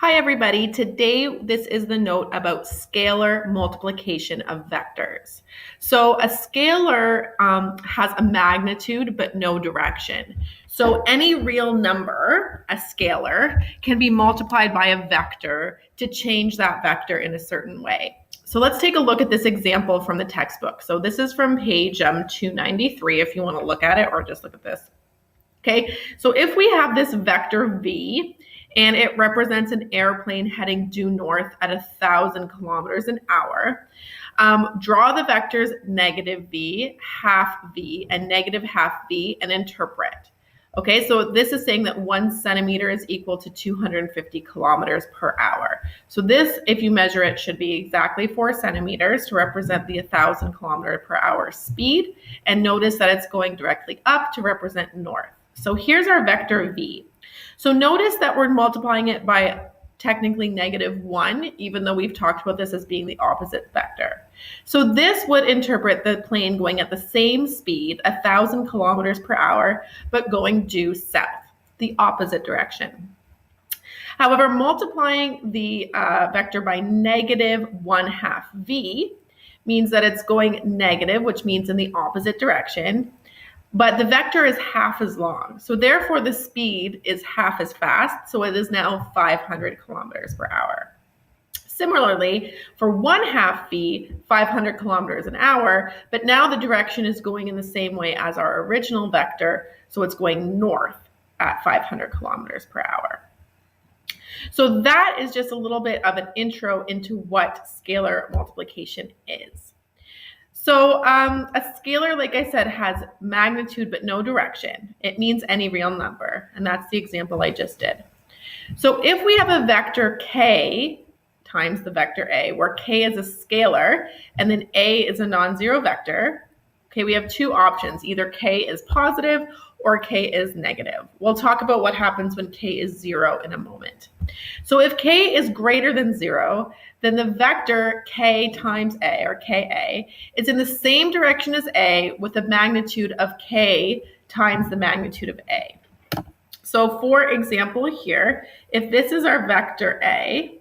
Hi everybody, today this is the note about scalar multiplication of vectors. So a scalar has a magnitude but no direction. So any real number, a scalar, can be multiplied by a vector to change that vector in a certain way. So let's take a look at this example from the textbook. So this is from page 293 if you want to look at it, or just look at this. Okay, so if we have this vector v, and it represents an airplane heading due north at 1,000 kilometers an hour, draw the vectors negative v, half v, and negative half v, and interpret. Okay, so this is saying that 1 centimeter is equal to 250 kilometers per hour. So this, if you measure it, should be exactly 4 centimeters to represent the 1,000 kilometer per hour speed. And notice that it's going directly up to represent north. So here's our vector v. So notice that we're multiplying it by technically -1, even though we've talked about this as being the opposite vector. So this would interpret the plane going at the same speed, 1,000 kilometers per hour, but going due south, the opposite direction. However, multiplying the vector by -1/2 v means that it's going negative, which means in the opposite direction. But the vector is half as long. So therefore the speed is half as fast. So it is now 500 kilometers per hour. Similarly, for 1/2 v, 500 kilometers an hour, but now the direction is going in the same way as our original vector. So it's going north at 500 kilometers per hour. So that is just a little bit of an intro into what scalar multiplication is. So a scalar, like I said, has magnitude but no direction. It means any real number, and that's the example I just did. So if we have a vector k times the vector a, where k is a scalar and then a is a non-zero vector, okay, we have two options. Either k is positive or k is negative. We'll talk about what happens when k is 0 in a moment. So if k is greater than 0, then the vector k times a, or ka, is in the same direction as a with a magnitude of k times the magnitude of a. So for example here, if this is our vector a,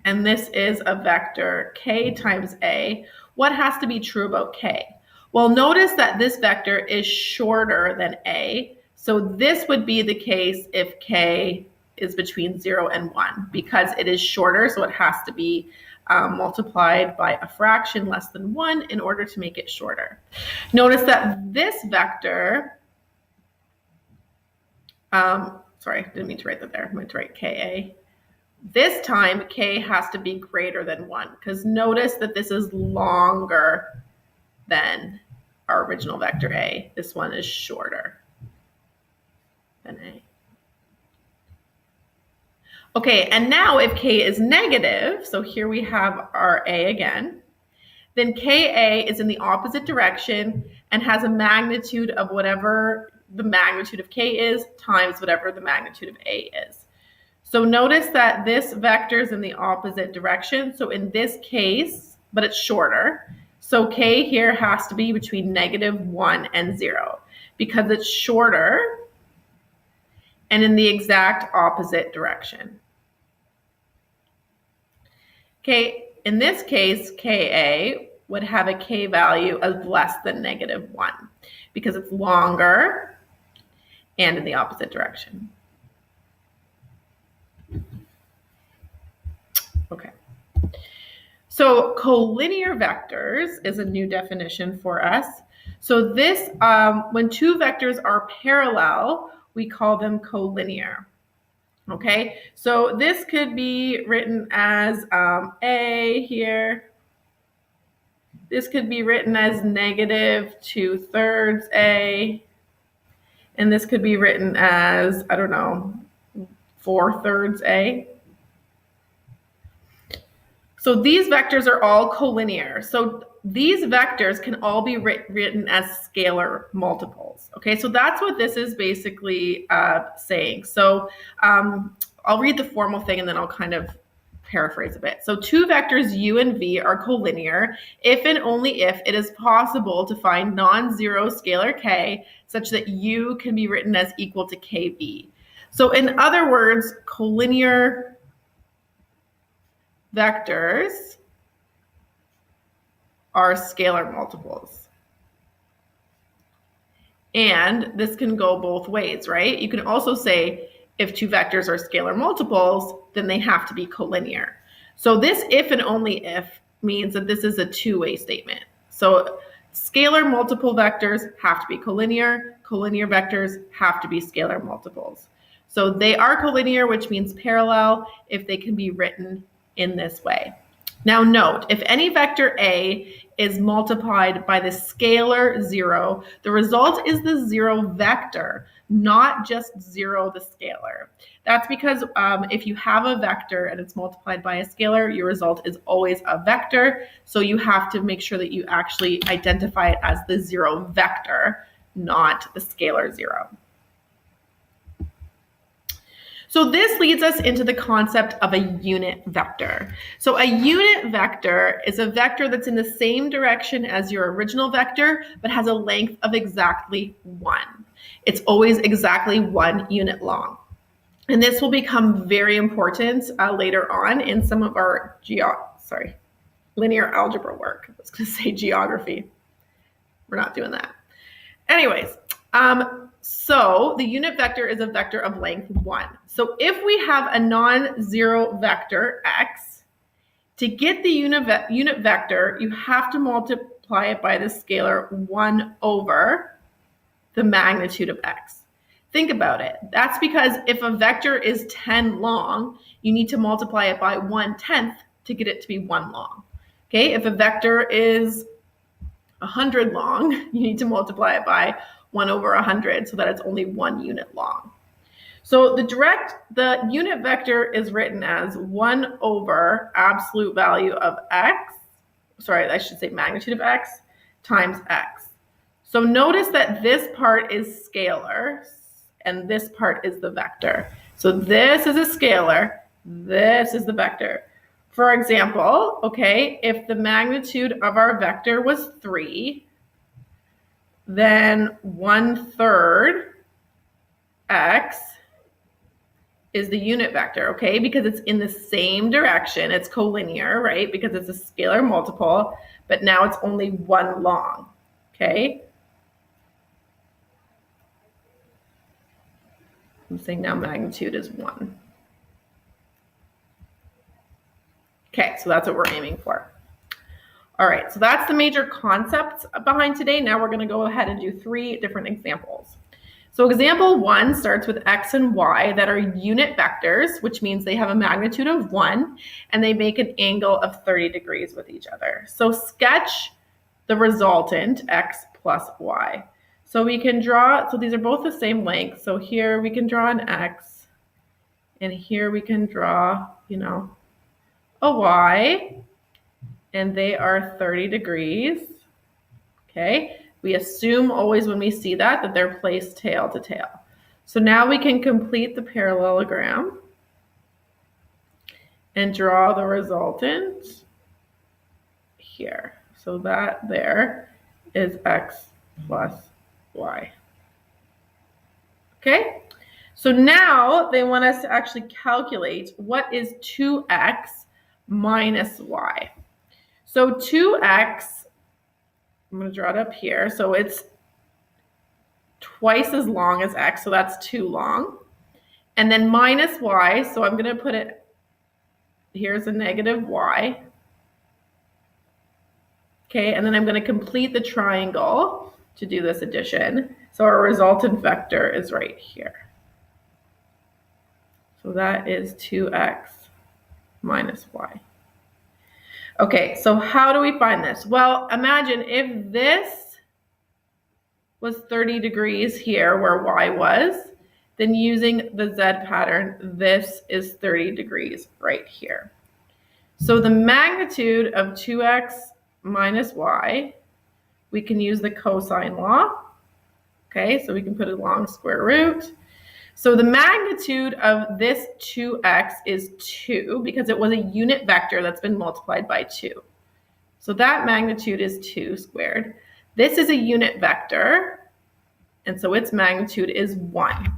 and this is a vector k times a, what has to be true about k? Well, notice that this vector is shorter than a, so this would be the case if k is between 0 and 1, because it is shorter, so it has to be multiplied by a fraction less than 1 in order to make it shorter. Notice that this vector, sorry, didn't mean to write that there, I meant to write ka. This time, k has to be greater than 1, because notice that this is longer than our original vector a. This one is shorter than a. Okay, and now if k is negative, so here we have our a again, then ka is in the opposite direction and has a magnitude of whatever the magnitude of k is times whatever the magnitude of a is. So notice that this vector is in the opposite direction. So in this case, but it's shorter, so k here has to be between -1 and 0 because it's shorter and in the exact opposite direction. Okay, in this case, ka would have a k value of less than -1 because it's longer and in the opposite direction. Okay. So collinear vectors is a new definition for us. So this, when two vectors are parallel, we call them collinear. Okay, so this could be written as a here. This could be written as -2/3 a. And this could be written as, I don't know, 4/3 a. So these vectors are all collinear. So these vectors can all be written as scalar multiples. Okay, so that's what this is basically saying. So I'll read the formal thing and then I'll kind of paraphrase a bit. So two vectors u and v are collinear if and only if it is possible to find non-zero scalar k such that u can be written as equal to kv. So in other words, collinear vectors are scalar multiples. And this can go both ways, right? You can also say if two vectors are scalar multiples, then they have to be collinear. So this if and only if means that this is a two-way statement. So scalar multiple vectors have to be collinear. Collinear vectors have to be scalar multiples. So they are collinear, which means parallel, if they can be written in this way. Now note, if any vector A is multiplied by the scalar 0, the result is the 0 vector, not just 0 the scalar. That's because if you have a vector and it's multiplied by a scalar, your result is always a vector. So you have to make sure that you actually identify it as the 0 vector, not the scalar 0. So this leads us into the concept of a unit vector. So a unit vector is a vector that's in the same direction as your original vector, but has a length of exactly 1. It's always exactly 1 unit long. And this will become very important later on in some of our linear algebra work. I was going to say geography. We're not doing that. Anyways, so the unit vector is a vector of length 1. So if we have a non-zero vector x, to get the unit vector, you have to multiply it by the scalar 1 over the magnitude of x. Think about it. That's because if a vector is 10 long, you need to multiply it by 1/10 to get it to be 1 long. Okay, if a vector is 100 long, you need to multiply it by 1 over 100 so that it's only 1 unit long. So the unit vector is written as 1 over absolute value of x, magnitude of x, times x. So notice that this part is scalar and this part is the vector. So this is a scalar, this is the vector. For example, okay, if the magnitude of our vector was 3, then 1/3 x is the unit vector, okay? Because it's in the same direction. It's collinear, right? Because it's a scalar multiple, but now it's only 1 long, okay? I'm saying now magnitude is 1. Okay, so that's what we're aiming for. All right, so that's the major concepts behind today. Now we're going to go ahead and do 3 different examples. So example 1 starts with x and y that are unit vectors, which means they have a magnitude of 1 and they make an angle of 30 degrees with each other. So sketch the resultant x plus y. So we can draw, so these are both the same length. So here we can draw an x and here we can draw, a y, and they are 30 degrees, okay? We assume always when we see that they're placed tail to tail. So now we can complete the parallelogram and draw the resultant here. So that there is x plus y. Okay? So now they want us to actually calculate what is 2x minus y. So 2x, I'm going to draw it up here. So it's twice as long as x, so that's too long. And then minus y, so I'm going to put it, here's a negative y. Okay, and then I'm going to complete the triangle to do this addition. So our resultant vector is right here. So that is 2x minus y. Okay, so how do we find this? Well, imagine if this was 30 degrees here where y was, then using the z pattern, this is 30 degrees right here. So the magnitude of 2x minus y, we can use the cosine law. Okay, so we can put a long square root. So the magnitude of this 2x is 2 because it was a unit vector that's been multiplied by 2. So that magnitude is 2 squared. This is a unit vector, and so its magnitude is 1.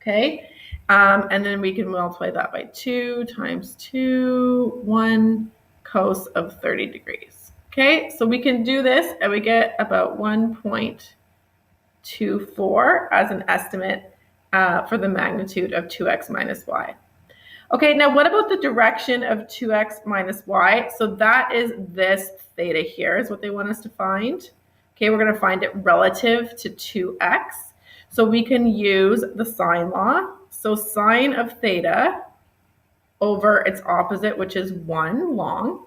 Okay? And then we can multiply that by 2 times 2, 1 cos of 30 degrees. Okay, so we can do this and we get about 1.24 as an estimate for the magnitude of 2x minus y. Okay, now what about the direction of 2x minus y? So that is this theta here is what they want us to find. Okay, we're going to find it relative to 2x. So we can use the sine law. So sine of theta over its opposite, which is 1 long,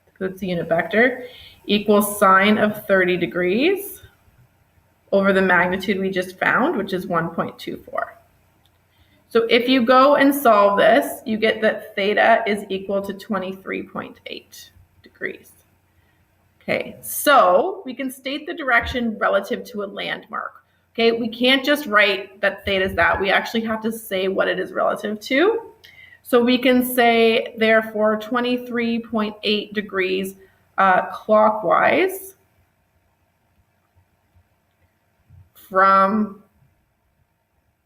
because it's a unit vector, equals sine of 30 degrees over the magnitude we just found, which is 1.24. So if you go and solve this, you get that theta is equal to 23.8 degrees. Okay, so we can state the direction relative to a landmark. Okay, we can't just write that theta is that. We actually have to say what it is relative to. So we can say, therefore, 23.8 degrees clockwise from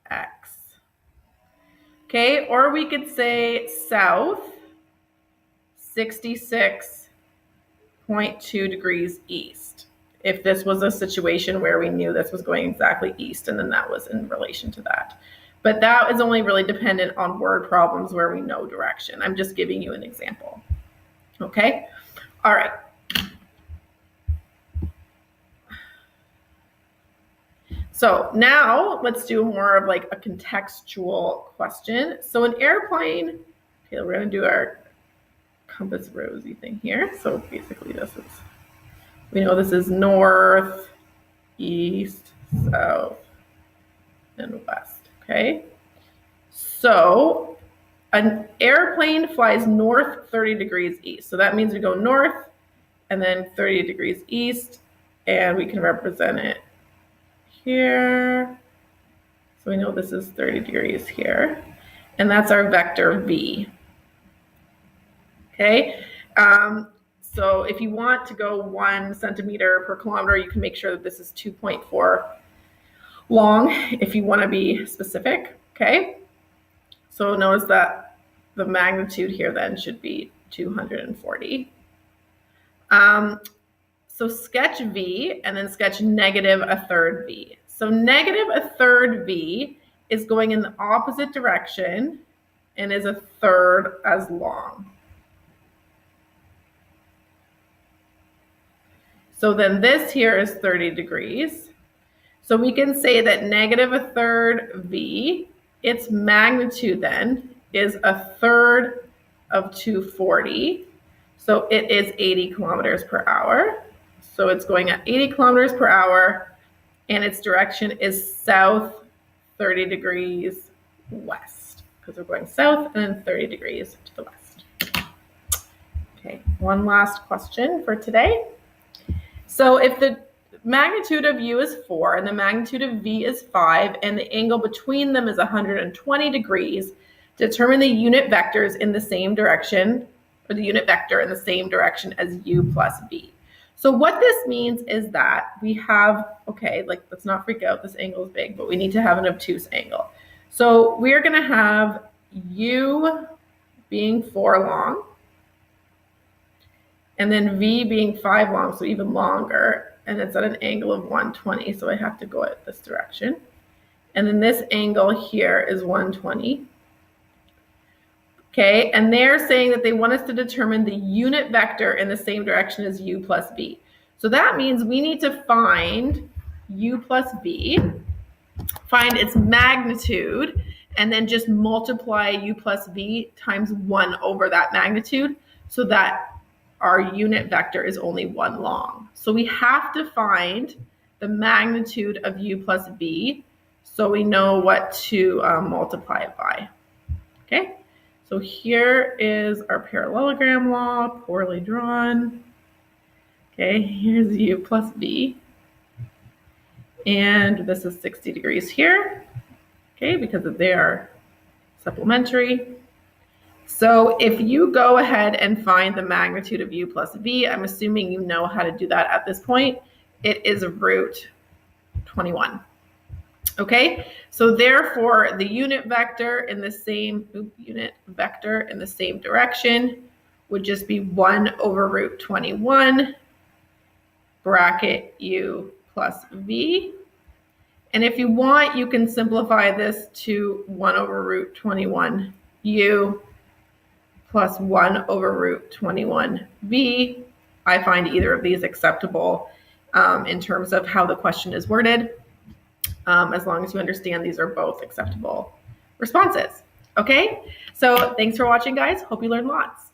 x. Okay, or we could say south 66.2 degrees east, if this was a situation where we knew this was going exactly east and then that was in relation to that. But that is only really dependent on word problems where we know direction. I'm just giving you an example. Okay, all right. So now let's do more of like a contextual question. So an airplane, okay, we're gonna do our compass rosy thing here. So basically this is, we know this is north, east, south, and west, okay? So an airplane flies north 30 degrees east. So that means we go north and then 30 degrees east, and we can represent it here. So we know this is 30 degrees here, and that's our vector v. Okay, so if you want to go 1 centimeter per kilometer, you can make sure that this is 2.4 long if you want to be specific. Okay, so notice that the magnitude here then should be 240. So sketch v and then sketch negative a third v. So negative a third v is going in the opposite direction and is a third as long. So then this here is 30 degrees. So we can say that negative a third v, its magnitude then is a third of 240. So it is 80 kilometers per hour. So it's going at 80 kilometers per hour, and its direction is south 30 degrees west, because we're going south and then 30 degrees to the west. Okay, one last question for today. So if the magnitude of u is 4 and the magnitude of v is 5 and the angle between them is 120 degrees, determine the unit vectors in the same direction, or the unit vector in the same direction as u plus v. So what this means is that we have, okay, like let's not freak out, this angle is big, but we need to have an obtuse angle. So we're going to have u being 4 long, and then v being 5 long, so even longer, and it's at an angle of 120, so I have to go at this direction. And then this angle here is 120. Okay, and they're saying that they want us to determine the unit vector in the same direction as u plus v. So that means we need to find u plus v, find its magnitude, and then just multiply u plus v times 1 over that magnitude so that our unit vector is only 1 long. So we have to find the magnitude of u plus v so we know what to multiply it by. Okay? So here is our parallelogram law, poorly drawn. Okay, here's u plus v. And this is 60 degrees here, okay, because they are supplementary. So if you go ahead and find the magnitude of u plus v, I'm assuming you know how to do that at this point. It is root 21. Okay, so therefore the unit vector in the same direction would just be 1 over root 21 bracket u plus v. And if you want, you can simplify this to 1 over root 21 u plus 1 over root 21 v. I find either of these acceptable in terms of how the question is worded. As long as you understand these are both acceptable responses. Okay, so thanks for watching, guys. Hope you learned lots.